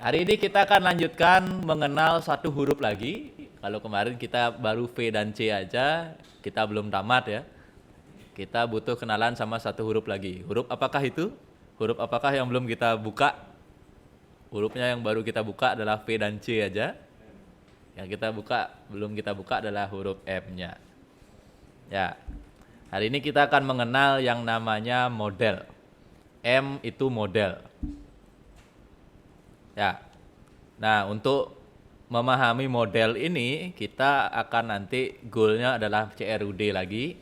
Hari ini kita akan lanjutkan mengenal satu huruf lagi. Kalau kemarin kita baru V dan C aja, kita belum tamat ya. Kita butuh kenalan sama satu huruf lagi. Huruf apakah itu? Huruf apakah yang belum kita buka? Hurufnya yang baru kita buka adalah V dan C aja. Yang kita buka, belum kita buka adalah huruf M-nya. Ya. Hari ini kita akan mengenal yang namanya model. M itu model. Ya. Nah, untuk memahami model ini, kita akan nanti goalnya adalah CRUD lagi.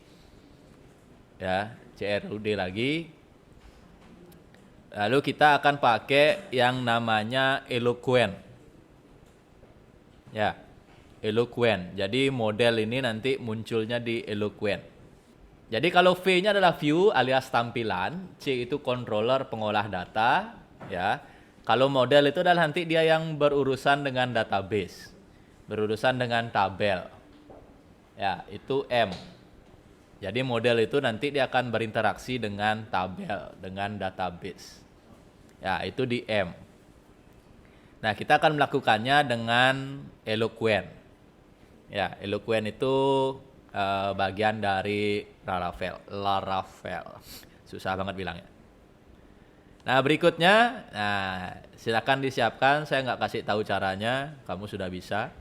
Ya, CRUD lagi. Lalu kita akan pakai yang namanya eloquent. Ya, eloquent. Jadi model ini nanti munculnya di eloquent. Jadi kalau V-nya adalah view alias tampilan, C itu controller pengolah data, ya. Kalau model itu adalah nanti dia yang berurusan dengan database, berurusan dengan tabel. Ya, itu M. Jadi model itu nanti dia akan berinteraksi dengan tabel, dengan database. Ya, itu di M. Nah, kita akan melakukannya dengan eloquent. Ya, eloquent itu bagian dari Laravel. Susah banget bilangnya. Nah, berikutnya, silakan disiapkan. Saya nggak kasih tahu caranya, kamu sudah bisa.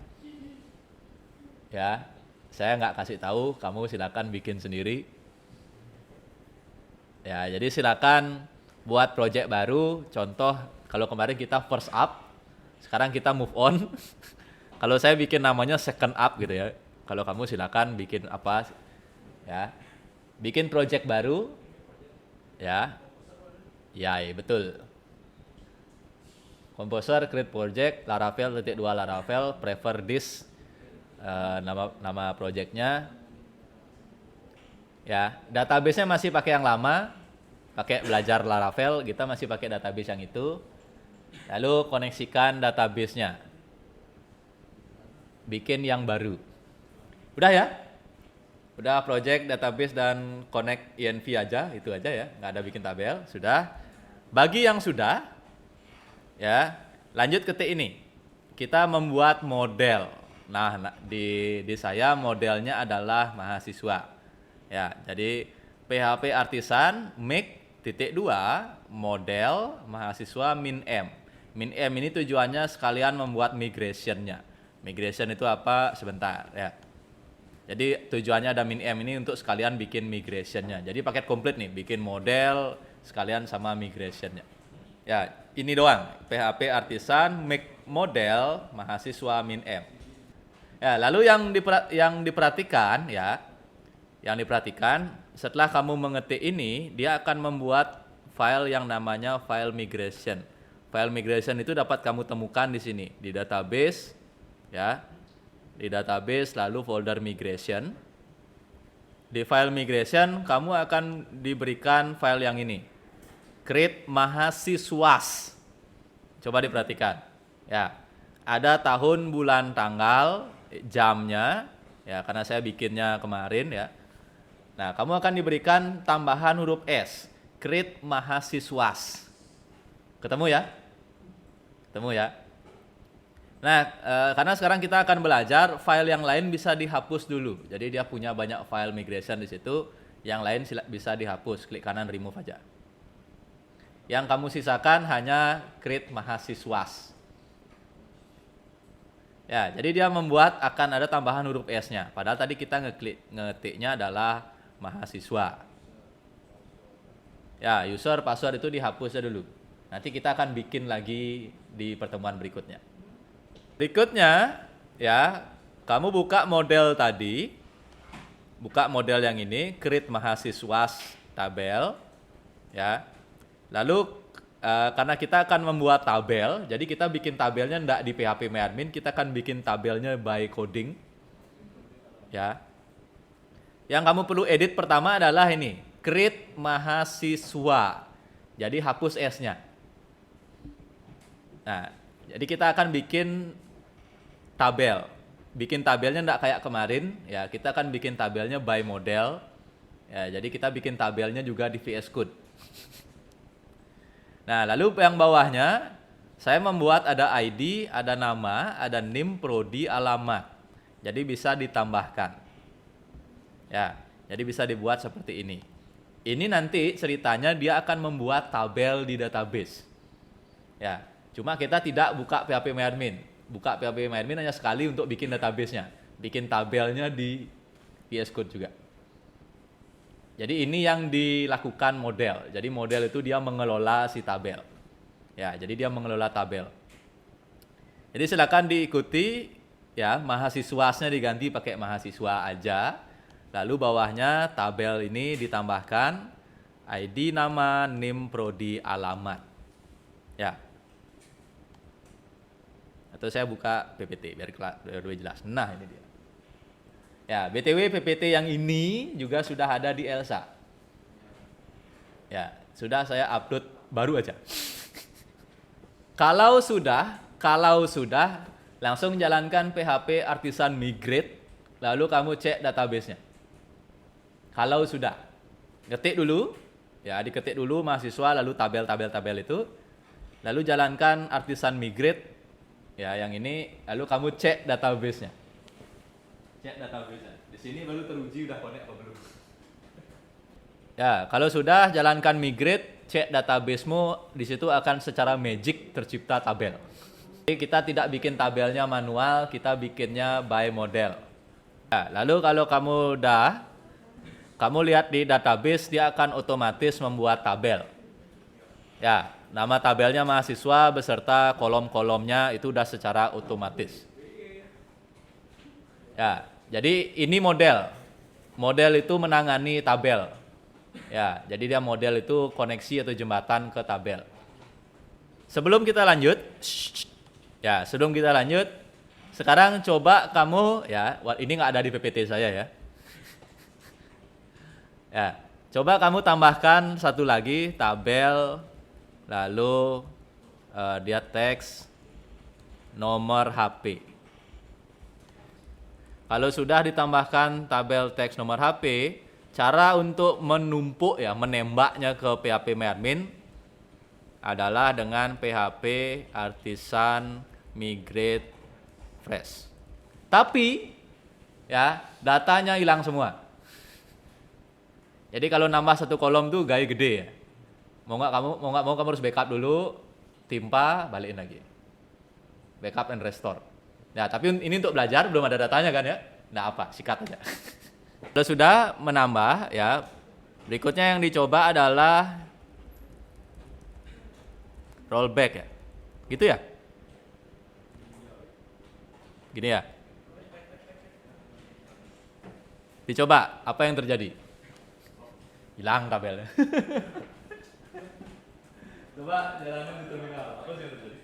Ya, saya nggak kasih tahu, kamu silakan bikin sendiri. Ya, jadi silakan buat project baru. Contoh, kalau kemarin kita first up, sekarang kita move on. Kalau saya bikin namanya second up gitu ya. Kalau kamu silakan bikin apa? Ya, bikin project baru. Ya. Ya, betul. Composer, create project, Laravel .2 Laravel, prefer this nama projectnya. Ya, database-nya masih pakai yang lama, pakai belajar Laravel, kita masih pakai database yang itu. Lalu koneksikan database-nya. Bikin yang baru. Udah ya? Udah project, database, dan connect INV aja, itu aja ya, nggak ada bikin tabel, sudah. Bagi yang sudah, ya, lanjut ke T ini. Kita membuat model. Nah, di saya modelnya adalah mahasiswa. Ya, jadi PHP Artisan make .2 model mahasiswa min M. Min M ini tujuannya sekalian membuat migration-nya. Migration itu apa? Sebentar, ya. Jadi tujuannya ada min M ini untuk sekalian bikin migration-nya. Jadi paket komplit nih, bikin model sekalian sama migration-nya. Ya, ini doang. PHP Artisan make model mahasiswa min M. Ya, lalu yang diperhatikan ya, yang diperhatikan setelah kamu mengetik ini, dia akan membuat file yang namanya file migration. File migration itu dapat kamu temukan di sini, di database, ya. Di database lalu folder migration. Di file migration kamu akan diberikan file yang ini, create mahasiswas. Coba diperhatikan ya, ada tahun, bulan, tanggal, jamnya ya, karena saya bikinnya kemarin ya. Nah, kamu akan diberikan tambahan huruf S, create mahasiswas. Ketemu ya? Ketemu ya? Nah, karena sekarang kita akan belajar file yang lain bisa dihapus dulu. Jadi dia punya banyak file migration di situ, yang lain bisa dihapus. Klik kanan remove aja. Yang kamu sisakan hanya create mahasiswas. Ya, jadi dia membuat akan ada tambahan huruf S-nya. Padahal tadi kita ngetiknya adalah mahasiswa. Ya, user, password itu dihapus dulu. Nanti kita akan bikin lagi di pertemuan berikutnya. Berikutnya, ya, kamu buka model tadi, buka model yang ini, create mahasiswas tabel, ya. Lalu karena kita akan membuat tabel, jadi kita bikin tabelnya enggak di PHP MyAdmin, kita akan bikin tabelnya by coding, ya. Yang kamu perlu edit pertama adalah ini, create mahasiswa. Jadi hapus S-nya. Nah, jadi kita akan bikin tabel. Bikin tabelnya enggak kayak kemarin, ya. Kita akan bikin tabelnya by model. Ya, jadi kita bikin tabelnya juga di VS Code. Nah, lalu yang bawahnya Saya membuat ada ID, ada nama, ada NIM, prodi, alamat. Jadi bisa ditambahkan. Ya, jadi bisa dibuat seperti ini. Ini nanti ceritanya dia akan membuat tabel di database. Ya, cuma kita tidak buka PHP MyAdmin. Buka PHP MyAdmin hanya sekali untuk bikin database-nya. Bikin tabelnya di VS Code juga. Jadi ini yang dilakukan model. Jadi model itu dia mengelola si tabel. Ya, jadi dia mengelola tabel. Jadi silakan diikuti ya, mahasiswanya diganti pakai mahasiswa aja. Lalu bawahnya tabel ini ditambahkan ID, nama, NIM, prodi, alamat. Ya. Atau saya buka PPT biar lebih jelas. Nah, ini dia. Ya, BTW PPT yang ini juga sudah ada di Elsa. Ya, sudah saya upload baru aja. Kalau sudah, langsung jalankan PHP Artisan Migrate, lalu kamu cek database-nya. Kalau sudah, ketik dulu, ya diketik dulu mahasiswa, lalu tabel itu, lalu jalankan Artisan Migrate, ya yang ini, lalu kamu cek database-nya. Cek database-nya. Di sini baru teruji udah connect apa belum. Ya, kalau sudah jalankan migrate, cek databasemu, di situ akan secara magic tercipta tabel. Jadi kita tidak bikin tabelnya manual, kita bikinnya by model. Ya, lalu kalau kamu lihat di database, dia akan otomatis membuat tabel. Ya, nama tabelnya mahasiswa beserta kolom-kolomnya itu udah secara otomatis. Ya, jadi ini model. Model itu menangani tabel. Ya, jadi dia model itu koneksi atau jembatan ke tabel. Sebelum kita lanjut, sekarang coba kamu, ya, ini nggak ada di PPT saya ya. Ya, coba kamu tambahkan satu lagi tabel, lalu dia teks, nomor HP. Kalau sudah ditambahkan tabel teks nomor HP, cara untuk menumpuk ya, menembaknya ke PHP MyAdmin adalah dengan PHP Artisan Migrate Fresh. Tapi ya, datanya hilang semua. Jadi kalau nambah satu kolom tuh gaya gede ya. Mau nggak mau kamu harus backup dulu, timpa, balikin lagi. Backup and restore. Ya, tapi ini untuk belajar belum ada datanya kan ya. Nah, apa? Sikat aja. Kalau sudah menambah ya, berikutnya yang dicoba adalah rollback ya. Gitu ya? Gini ya. Dicoba, apa yang terjadi? Hilang tabelnya. Coba jalanin di terminal. Apa sih yang terjadi?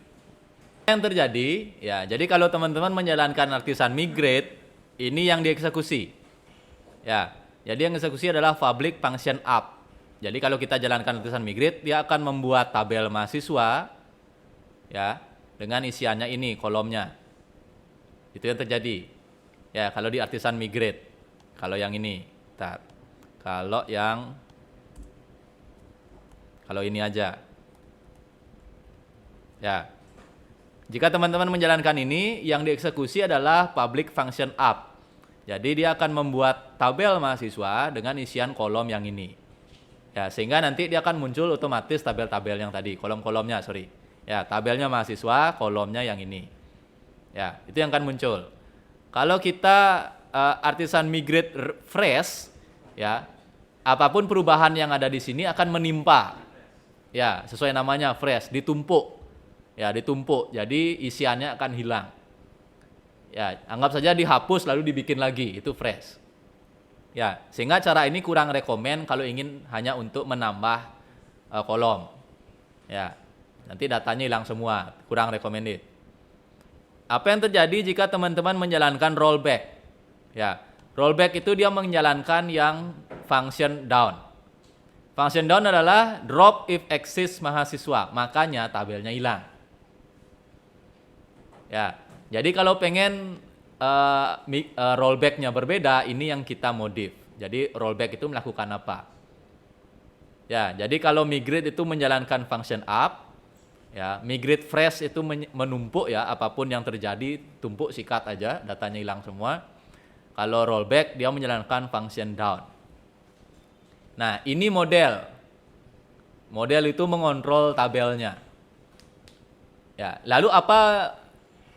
Yang terjadi, ya, jadi kalau teman-teman menjalankan Artisan Migrate, ini yang dieksekusi. Ya, jadi yang eksekusi adalah public function app. Jadi kalau kita jalankan Artisan Migrate, dia akan membuat tabel mahasiswa, ya, dengan isiannya ini, kolomnya. Itu yang terjadi. Ya, kalau di Artisan Migrate. Kalau yang ini, kalau ini aja. Ya. Jika teman-teman menjalankan ini, yang dieksekusi adalah public function app. Jadi dia akan membuat tabel mahasiswa dengan isian kolom yang ini. Ya, sehingga nanti dia akan muncul otomatis tabel-tabel yang tadi, kolom-kolomnya, sorry. Ya, tabelnya mahasiswa, kolomnya yang ini. Ya, itu yang akan muncul. Kalau kita Artisan Migrate Fresh, ya, apapun perubahan yang ada di sini akan menimpa. Ya, sesuai namanya fresh, ditumpuk. Ya, ditumpuk. Jadi isiannya akan hilang. Ya, anggap saja dihapus lalu dibikin lagi, itu fresh. Ya, sehingga cara ini kurang rekomen kalau ingin hanya untuk menambah kolom. Ya, nanti datanya hilang semua, kurang recommended. Apa yang terjadi jika teman-teman menjalankan rollback? Ya, rollback itu dia menjalankan yang function down. Function down adalah drop if exists mahasiswa, makanya tabelnya hilang. Ya, jadi kalau pengen rollback-nya berbeda, ini yang kita modif. Jadi rollback itu melakukan apa? Ya, jadi kalau migrate itu menjalankan function up, Ya, migrate fresh itu menumpuk ya, apapun yang terjadi tumpuk sikat aja, datanya hilang semua. Kalau rollback dia menjalankan function down. Nah, ini model. Model itu mengontrol tabelnya. Ya, lalu apa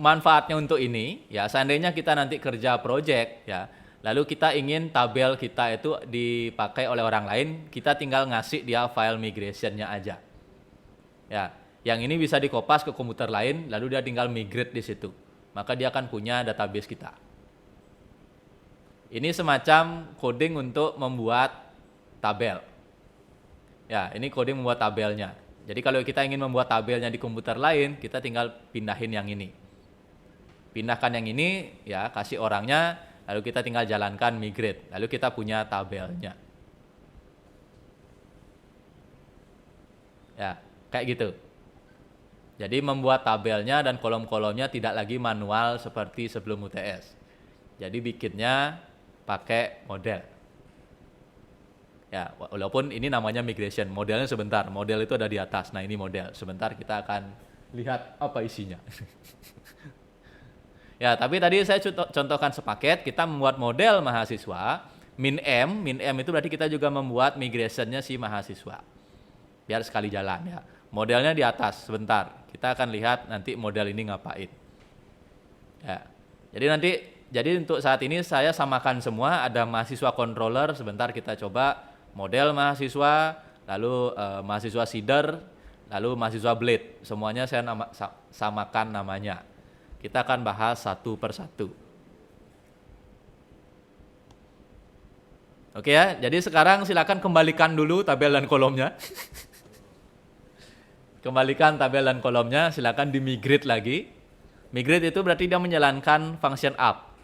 manfaatnya untuk ini? Ya, seandainya kita nanti kerja project ya, lalu kita ingin tabel kita itu dipakai oleh orang lain, kita tinggal ngasih dia file migration-nya aja. Ya, yang ini bisa dikopas ke komputer lain, lalu dia tinggal migrate di situ. Maka dia akan punya database kita. Ini semacam coding untuk membuat tabel. Ya, ini coding membuat tabelnya. Jadi kalau kita ingin membuat tabelnya di komputer lain, kita tinggal pindahin yang ini. Pindahkan yang ini, ya kasih orangnya, lalu kita tinggal jalankan migrate. Lalu kita punya tabelnya. Ya, kayak gitu. Jadi membuat tabelnya dan kolom-kolomnya tidak lagi manual seperti sebelum UTS. Jadi bikinnya pakai model. Ya, walaupun ini namanya migration, modelnya sebentar. Model itu ada di atas. Nah, ini model. Sebentar kita akan lihat apa isinya. Ya, tapi tadi saya contohkan sepaket, kita membuat model mahasiswa, min M itu berarti kita juga membuat migrationnya si mahasiswa. Biar sekali jalan ya. Modelnya di atas, sebentar. Kita akan lihat nanti model ini ngapain. Ya. Jadi untuk saat ini saya samakan semua, ada mahasiswa controller, sebentar kita coba model mahasiswa, lalu mahasiswa seeder, lalu mahasiswa blade. Semuanya saya samakan namanya. Kita akan bahas satu persatu. Oke ya, jadi sekarang silakan kembalikan dulu tabel dan kolomnya. Kembalikan tabel dan kolomnya, silakan di-migrate lagi. Migrate itu berarti dia menjalankan function up.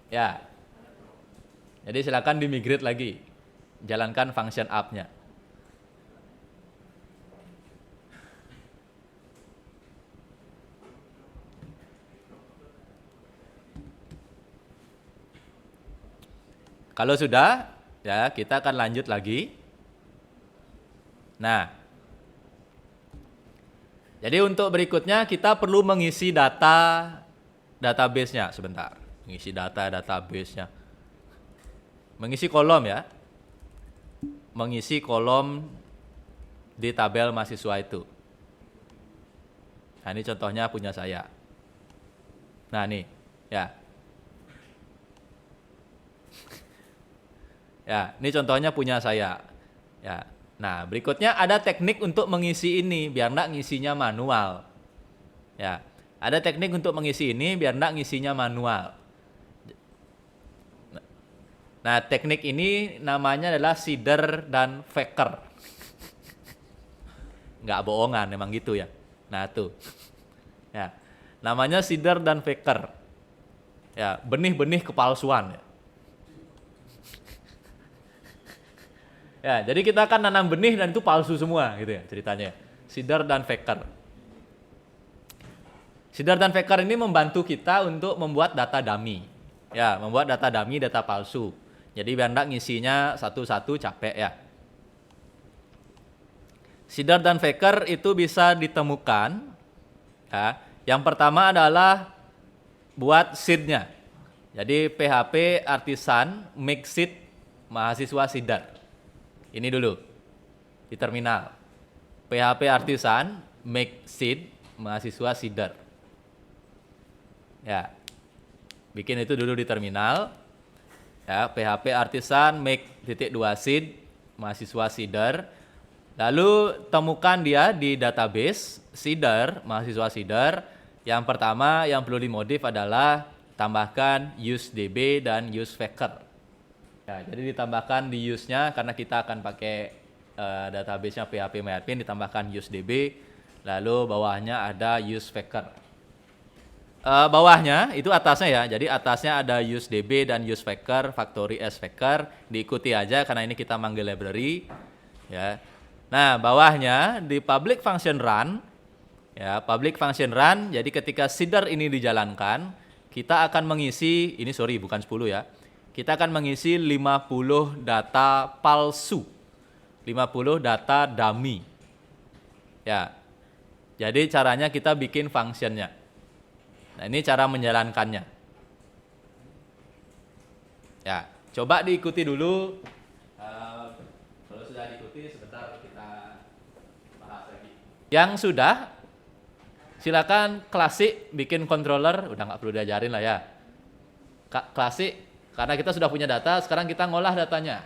Ya. Jadi silakan di-migrate lagi. Jalankan function up-nya. Kalau sudah, ya kita akan lanjut lagi. Nah, jadi untuk berikutnya kita perlu mengisi database-nya. Sebentar, mengisi database-nya. Mengisi kolom ya. Mengisi kolom di tabel mahasiswa itu. Nah, ini contohnya punya saya. Nah, nih, ya. Ya, ini contohnya punya saya. Ya. Nah, berikutnya ada teknik untuk mengisi ini biar enggak ngisinya manual. Ya. Ada teknik untuk mengisi ini biar enggak ngisinya manual. Nah, teknik ini namanya adalah seeder dan faker. Enggak bohongan, memang gitu ya. Nah, tuh. Ya. Namanya seeder dan faker. Ya, benih-benih kepalsuan ya. Ya, jadi kita akan nanam benih dan itu palsu semua gitu ya ceritanya. Seeder dan faker. Seeder dan faker ini membantu kita untuk membuat data dummy. Ya, membuat data dummy, data palsu. Jadi biar enggak ngisinya satu-satu capek ya. Seeder dan faker itu bisa ditemukan. Ya. Yang pertama adalah buat seed-nya. Jadi PHP artisan make seed mahasiswa seeder. Ini dulu di terminal. PHP artisan make seed mahasiswa seeder. Ya. Bikin itu dulu di terminal. Ya, PHP artisan make .2 seed mahasiswa seeder. Lalu temukan dia di database seeder mahasiswa seeder. Yang pertama yang perlu dimodif adalah tambahkan useDB dan useFaker. Ya, jadi ditambahkan di use-nya karena kita akan pakai database-nya PHP MyAdmin, ditambahkan useDB, lalu bawahnya ada useFaker. Bawahnya itu atasnya ya, jadi atasnya ada useDB dan useFaker, factory sFaker, diikuti aja karena ini kita manggil library. Ya. Nah, bawahnya di public function run, ya public function run, jadi ketika seeder ini dijalankan, kita akan mengisi, ini sorry bukan 10 ya, kita akan mengisi 50 data palsu, 50 data dummy. Ya, Jadi caranya kita bikin functionnya. Nah, ini cara menjalankannya. Ya, coba diikuti dulu. Kalau sudah diikuti, sebentar kita bahas lagi. Yang sudah, silakan klasik bikin controller. Udah nggak perlu diajarin lah ya. Klasik, karena kita sudah punya data, sekarang kita ngolah datanya.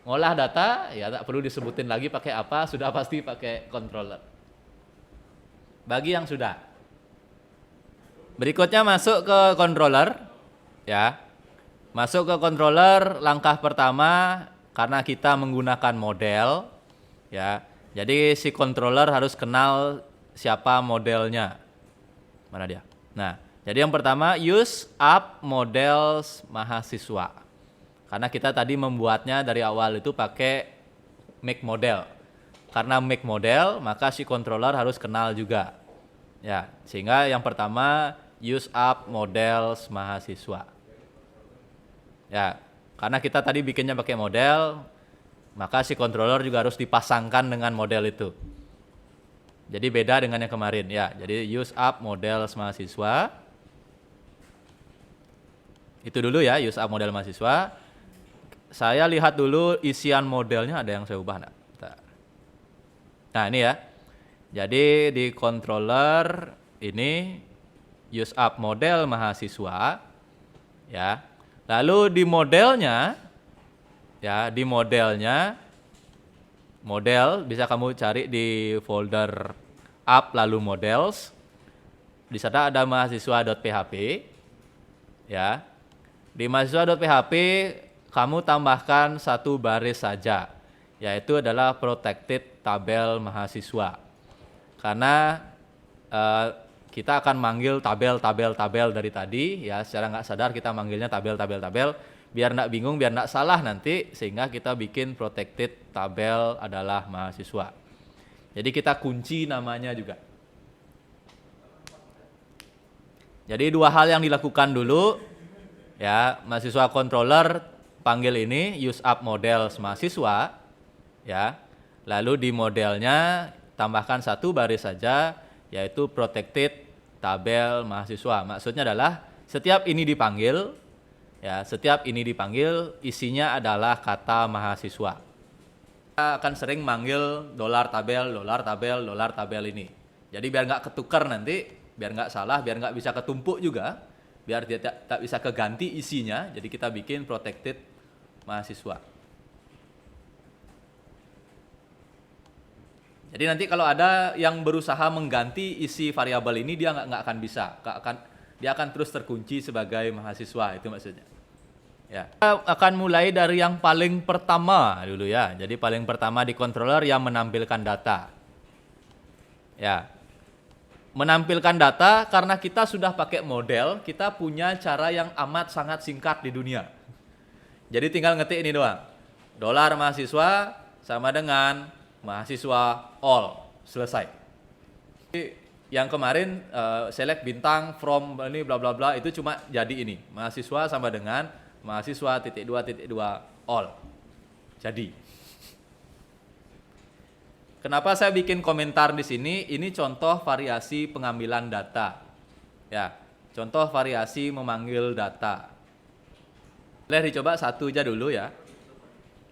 Ngolah data, ya tak perlu disebutin lagi pakai apa, sudah pasti pakai controller. Bagi yang sudah. Berikutnya masuk ke controller, ya. Masuk ke controller, langkah pertama karena kita menggunakan model, ya. Jadi si controller harus kenal siapa modelnya. Mana dia? Nah, jadi yang pertama use up models mahasiswa. Karena kita tadi membuatnya dari awal itu pakai make model. Karena make model, maka si controller harus kenal juga. Ya, sehingga yang pertama use up models mahasiswa. Ya, karena kita tadi bikinnya pakai model, maka si controller juga harus dipasangkan dengan model itu. Jadi beda dengan yang kemarin ya. Jadi use up models mahasiswa. Itu dulu ya, use up model mahasiswa. Saya lihat dulu isian modelnya, ada yang saya ubah enggak? Nah, ini ya. Jadi di controller ini use up model mahasiswa ya. Lalu di modelnya ya, di modelnya model bisa kamu cari di folder up lalu models. Di sana ada mahasiswa.php ya. Di mahasiswa.php kamu tambahkan satu baris saja, yaitu adalah protected tabel mahasiswa. Karena kita akan manggil tabel dari tadi, ya secara nggak sadar kita manggilnya tabel, biar nggak bingung, biar nggak salah nanti, sehingga kita bikin protected tabel adalah mahasiswa. Jadi kita kunci namanya juga. Jadi dua hal yang dilakukan dulu, ya mahasiswa controller panggil ini use up models mahasiswa, ya. Lalu di modelnya tambahkan satu baris saja, yaitu protected tabel mahasiswa. Maksudnya adalah setiap ini dipanggil, ya setiap ini dipanggil isinya adalah kata mahasiswa. Kita akan sering manggil $tabel ini. Jadi biar nggak ketukar nanti, biar nggak salah, biar nggak bisa ketumpuk juga, biar dia tak bisa keganti isinya, jadi kita bikin protected mahasiswa. Jadi nanti kalau ada yang berusaha mengganti isi variabel ini, dia nggak akan bisa, dia akan terus terkunci sebagai mahasiswa, itu maksudnya. Ya. Kita akan mulai dari yang paling pertama dulu ya. Jadi paling pertama di controller yang menampilkan data. Ya. Menampilkan data karena kita sudah pakai model, kita punya cara yang amat sangat singkat di dunia. Jadi tinggal ngetik ini doang. Dolar mahasiswa sama dengan mahasiswa all. Selesai. Jadi yang kemarin select bintang from ini bla bla bla itu cuma jadi ini. Mahasiswa sama dengan mahasiswa .2.2 all. Jadi. Kenapa saya bikin komentar di sini? Ini contoh variasi pengambilan data. Ya, contoh variasi memanggil data. Boleh dicoba satu aja dulu ya.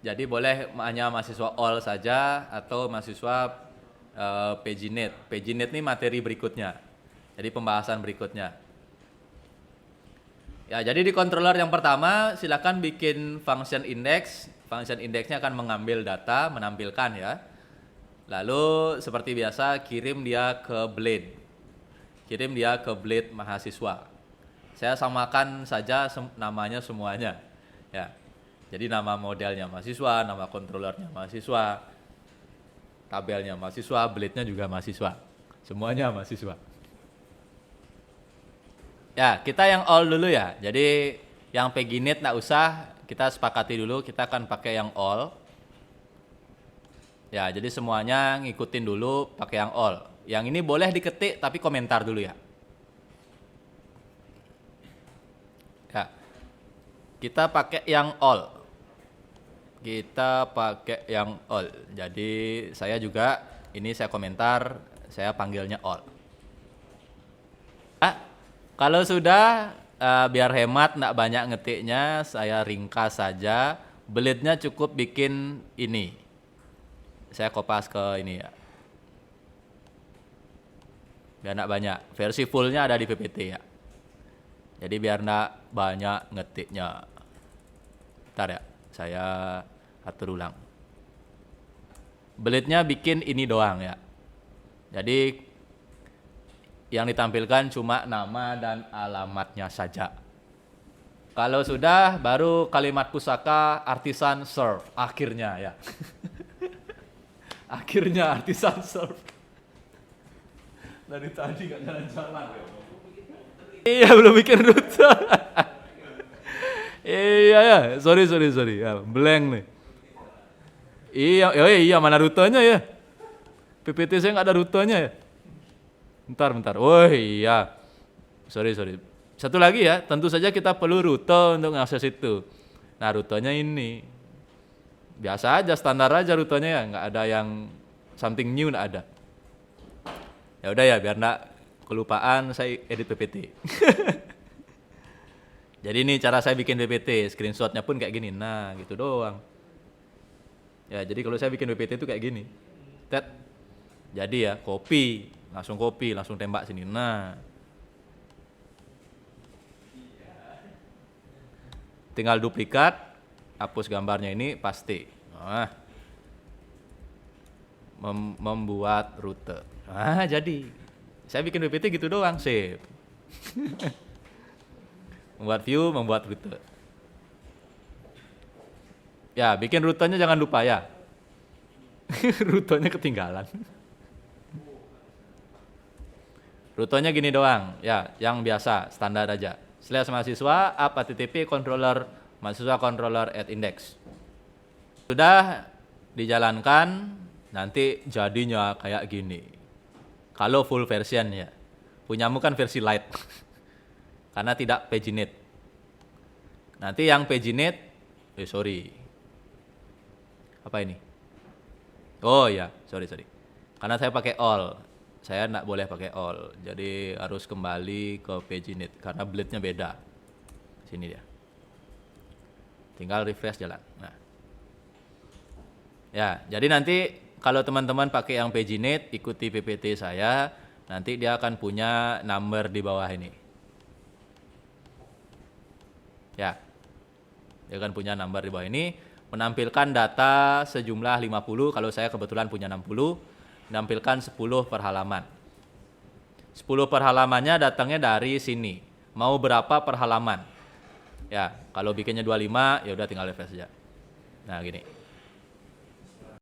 Jadi boleh hanya mahasiswa all saja atau mahasiswa PGNet. PGNet ini materi berikutnya. Jadi pembahasan berikutnya. Ya, jadi di controller yang pertama silakan bikin function index. Function indexnya akan mengambil data, menampilkan ya. Lalu seperti biasa kirim dia ke blade. Kirim dia ke blade mahasiswa. Saya samakan saja namanya semuanya. Ya. Jadi nama modelnya mahasiswa, nama controllernya mahasiswa, tabelnya mahasiswa, blade-nya juga mahasiswa. Semuanya mahasiswa. Ya, kita yang all dulu ya. Jadi yang PGNet enggak usah, kita sepakati dulu, kita akan pakai yang all. Ya, jadi semuanya ngikutin dulu pakai yang all. Yang ini boleh diketik tapi komentar dulu ya. Ya. Kita pakai yang all. Kita pakai yang all. Jadi saya juga ini saya komentar saya panggilnya all. Kalau sudah, biar hemat, nggak banyak ngetiknya, saya ringkas saja. Belit-nya cukup bikin ini. Saya kopas ke ini ya. Biar nggak banyak. Versi fullnya ada di PPT ya. Jadi biar nggak banyak ngetiknya. Bentar ya, saya atur ulang. Belit-nya bikin ini doang ya. Jadi yang ditampilkan cuma nama dan alamatnya saja. Kalau sudah, baru kalimat pusaka artisan serve. Akhirnya ya. Akhirnya artisan serve. Dari tadi nggak jalan-jalan. Iya, belum bikin rute. Iya ya, sorry. Ya, blank nih. Iya, mana rutenya ya? PPT saya nggak ada rutenya ya. Bentar. Oh iya, sorry. Satu lagi ya, tentu saja kita perlu rute untuk mengakses itu. Nah, rutenya ini. Biasa aja, standar aja rutenya ya, nggak ada yang something new, nggak ada. Ya udah ya, biar nggak kelupaan saya edit PPT. Jadi ini cara saya bikin PPT, screenshotnya pun kayak gini. Nah, gitu doang. Ya, jadi kalau saya bikin PPT itu kayak gini. Jadi ya, copy, langsung tembak sini. Nah. Tinggal duplikat, hapus gambarnya ini, pasti. Nah. Membuat rute. Nah, jadi. Saya bikin PPT gitu doang, sip. Membuat view, membuat rute. Ya, bikin rutenya jangan lupa ya. Rutenya ketinggalan. Rutenya gini doang, ya, yang biasa, standar aja. /mahasiswa up http controller mahasiswa controller at index. Sudah dijalankan, nanti jadinya kayak gini. Kalau full version ya. Punyamu kan versi light. Karena tidak paginate. Nanti yang paginate, apa ini? Oh ya, sorry. Karena saya pakai all. Saya nggak boleh pakai all. Jadi harus kembali ke paginate karena blade-nya beda. Sini dia. Tinggal refresh jalan. Nah. Ya, jadi nanti kalau teman-teman pakai yang paginate, ikuti PPT saya, nanti dia akan punya number di bawah ini. Ya. Dia akan punya number di bawah ini, menampilkan data sejumlah 50, kalau saya kebetulan punya 60, menampilkan 10 per halaman. 10 per halamannya datangnya dari sini. Mau berapa per halaman? Ya, kalau bikinnya 25, ya udah tinggal refresh saja. Nah, gini.